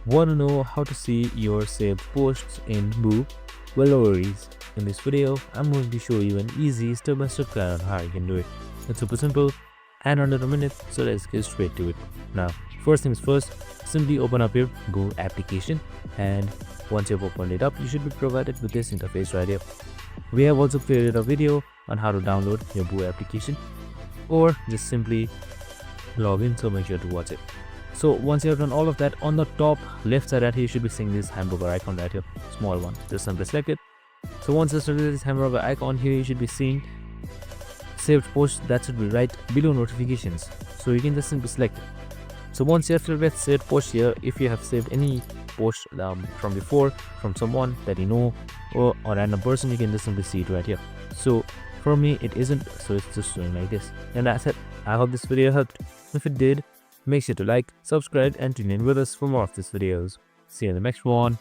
Want to know how to see your saved posts in Boo? Well, no worries. In this video, I'm going to show you an easy step-by-step guide on how you can do it. It's super simple and under a minute, so let's get straight to it. Now, first things first, simply open up your Boo application, and once you've opened it up, you should be provided with this interface right here. We have also created a video on how to download your Boo application, or just simply log in, so make sure to watch it. So once you have done all of that, on the top left side right here, you should be seeing this hamburger icon right here, small one. Just simply select it. So once you select this hamburger icon here, you should be seeing saved post that should be right below notifications. So you can just simply select it. So once you have selected saved post here, if you have saved any post from before, from someone that you know, or a random person, you can just simply see it right here. So for me it isn't, so it's just showing like this. And that's it. I hope this video helped. If it did, make sure to like, subscribe and tune in with us for more of these videos. See you in the next one.